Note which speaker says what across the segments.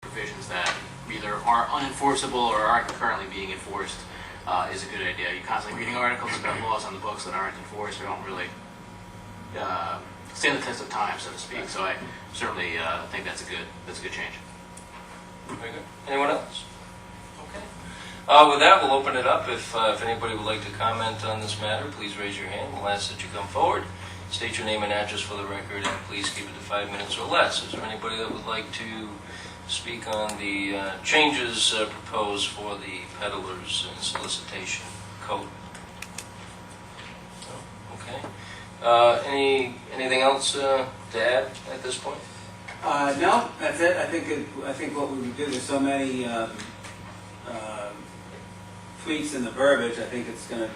Speaker 1: provisions that either are unenforceable or aren't currently being enforced is a good idea. You're constantly reading articles about laws on the books that aren't enforced or don't really stand the test of time, so to speak. So I certainly think that's a good change.
Speaker 2: Very good. Anyone else? Okay. With that, we'll open it up. If anybody would like to comment on this matter, please raise your hand. We'll ask that you come forward. State your name and address for the record, and please keep it to 5 minutes or less. Is there anybody that would like to speak on the changes proposed for the peddlers and solicitation code? No? Okay. Anything else to add at this point?
Speaker 3: No, that's it. I think what we would do, there's so many tweaks in the verbiage. I think it's going to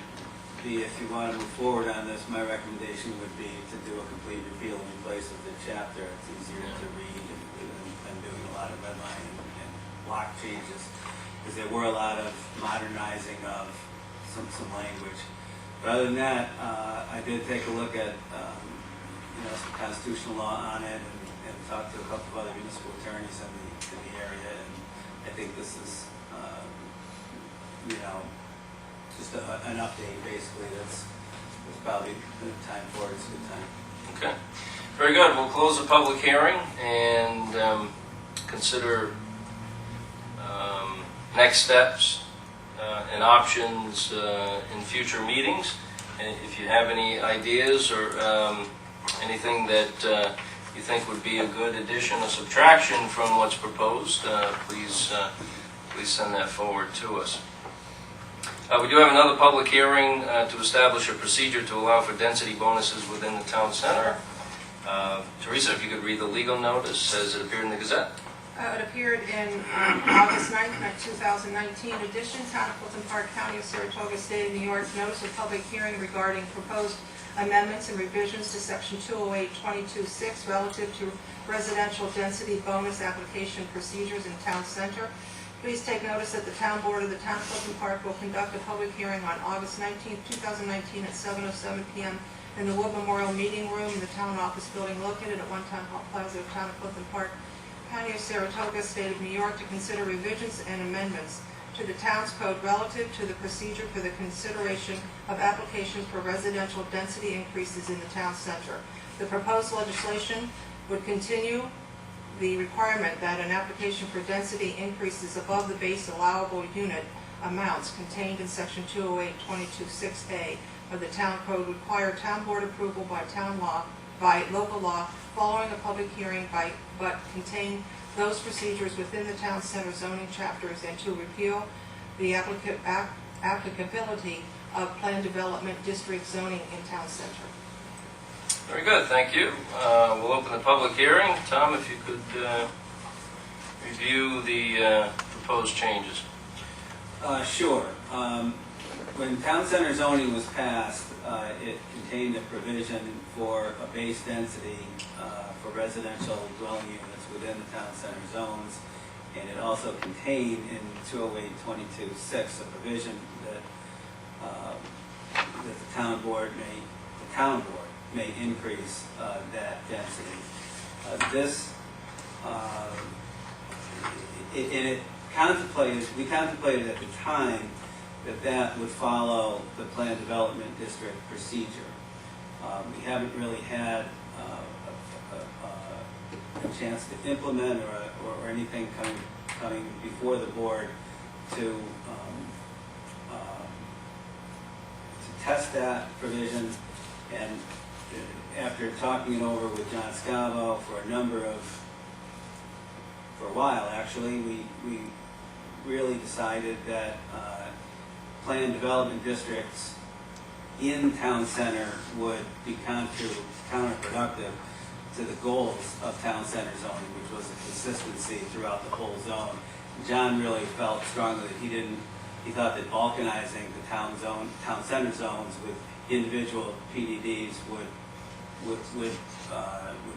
Speaker 3: be, if you want to move forward on this, my recommendation would be to do a complete repeal and replace of the chapter. It's easier to read than doing a lot of redlining and block changes, because there were a lot of modernizing of some language. But other than that, I did take a look at some constitutional law on it and talked to a couple of other municipal attorneys in the area, and I think this is just an update, basically. That's probably the time for it. It's a good time.
Speaker 2: Okay. Very good. We'll close the public hearing and consider next steps and options in future meetings. And if you have any ideas or anything that you think would be a good addition or subtraction from what's proposed, please send that forward to us. We do have another public hearing to establish a procedure to allow for density bonuses within the town center. Teresa, if you could read the legal notice as it appeared in the Gazette.
Speaker 4: It appeared in August 9th, 2019 edition, Town of Fulton Park, County of Saratoga, State of New York. Notice of public hearing regarding proposed amendments and revisions to Section 208-22-6 relative to residential density bonus application procedures in town center. Please take notice that the Town Board of the Town of Fulton Park will conduct a public hearing on August 19th, 2019 at 7:07 p.m. in the Wood Memorial Meeting Room in the Town Office Building located at 1 Town Hall Plaza of Town of Fulton Park, County of Saratoga, State of New York, to consider revisions and amendments to the town's code relative to the procedure for the consideration of applications for residential density increases in the town center. The proposed legislation would continue the requirement that an application for density increases above the base allowable unit amounts contained in Section 208-22-6A of the town code require town board approval by local law following a public hearing but contain those procedures within the town center zoning chapters, and to repeal the applicability of planned development district zoning in town center.
Speaker 2: Very good, thank you. We'll open the public hearing. Tom, if you could review the proposed changes.
Speaker 3: Sure. When town center zoning was passed, it contained a provision for a base density for residential dwelling units within the town center zones, and it also contained in 208-22-6 a provision that the town board may increase that density. We contemplated at the time that would follow the planned development district procedure. We haven't really had a chance to implement or anything coming before the board to test that provision, and after talking it over with John Scavo for a while actually, we really decided that planned development districts in town center would be counterproductive to the goals of town center zoning, which was a consistency throughout the whole zone. John really felt strongly that he thought that balkanizing the town center zones with individual PDDs would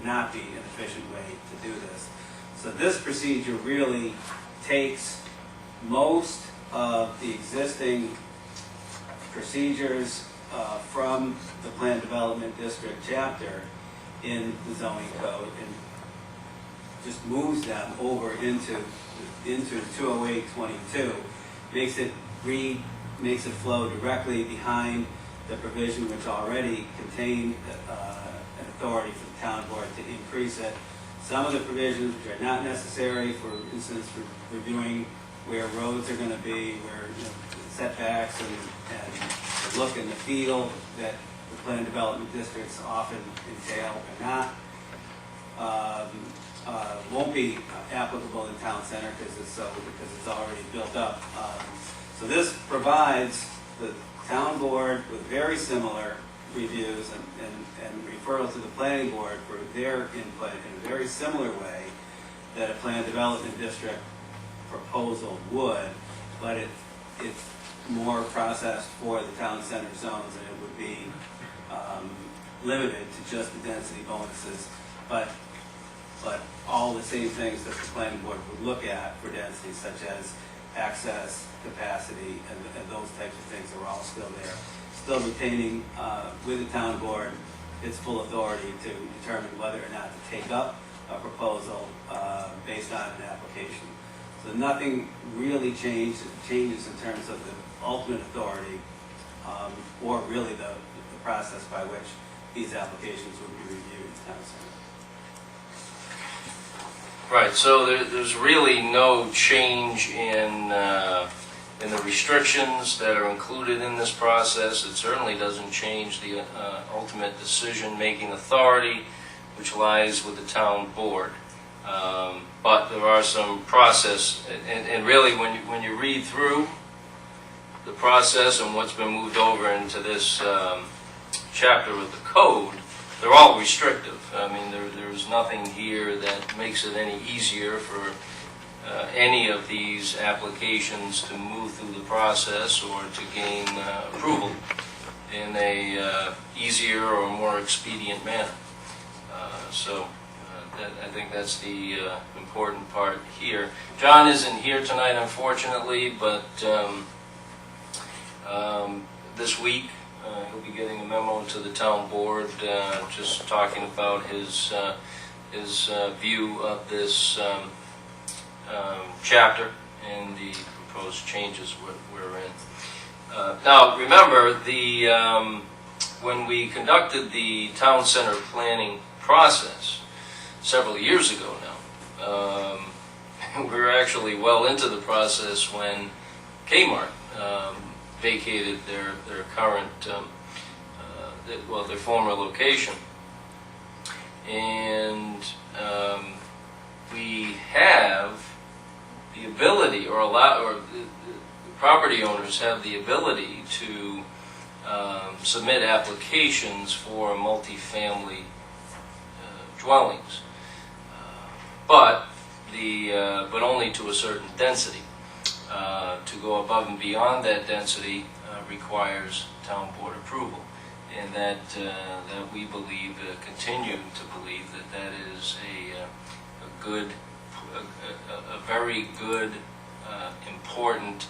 Speaker 3: not be an efficient way to do this. So this procedure really takes most of the existing procedures from the planned development district chapter in the zoning code and just moves them over into 208-22, makes it flow directly behind the provision which already contained an authority for the town board to increase it. Some of the provisions which are not necessary, for instance, for reviewing where roads are going to be, where setbacks and the look and the feel that the planned development districts often entail or not, won't be applicable in town center because it's already built up. So this provides the town board with very similar reviews and referral to the planning board for their input in a very similar way that a planned development district proposal would, but it's more processed for the town center zones, and it would be limited to just the density bonuses, but all the same things that the planning board would look at for density, such as access, capacity, and those types of things are all still there. Still retaining with the town board its full authority to determine whether or not to take up a proposal based on an application. So nothing really changes in terms of the ultimate authority or really the process by which these applications would be reviewed in the town center.
Speaker 2: Right, so there's really no change in the restrictions that are included in this process. It certainly doesn't change the ultimate decision-making authority, which lies with the town board. But there are some process, and really when you read through the process and what's been moved over into this chapter of the code, they're all restrictive. I mean, there's nothing here that makes it any easier for any of these applications to move through the process or to gain approval in a easier or more expedient manner. I think that's the important part here. John isn't here tonight, unfortunately, but this week he'll be getting a memo to the town board just talking about his view of this chapter and the proposed changes we're in. Now, remember, when we conducted the town center planning process several years ago now, we were actually well into the process when Kmart vacated their current, their former location. And we have the ability, or the property owners have the ability to submit applications for multifamily dwellings, but only to a certain density. To go above and beyond that density requires town board approval, and that we believe, continue to believe, that is a very good, important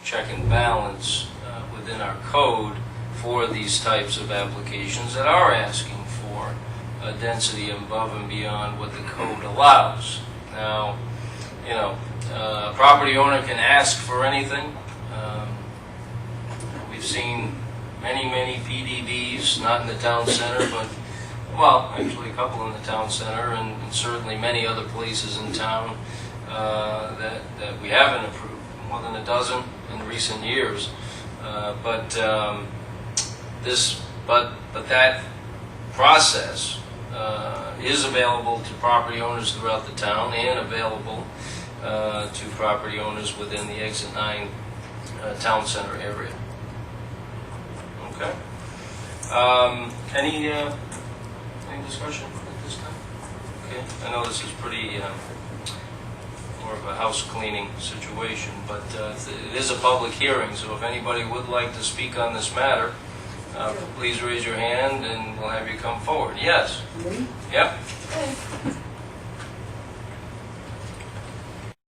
Speaker 2: check and balance within our code for these types of applications that are asking for a density above and beyond what the code allows. Now, a property owner can ask for anything. We've seen many PDDs, not in the town center, but, well, actually a couple in the town center, and certainly many other places in town that we haven't approved, more than a dozen in recent years. But that process is available to property owners throughout the town and available to property owners within the Exit 9 town center area. Okay. Any discussion at this time? Okay. I know this is pretty more of a house cleaning situation, but it is a public hearing, so if anybody would like to speak on this matter, please raise your hand and we'll have you come forward. Yes?
Speaker 5: Me?
Speaker 2: Yep.
Speaker 5: Okay.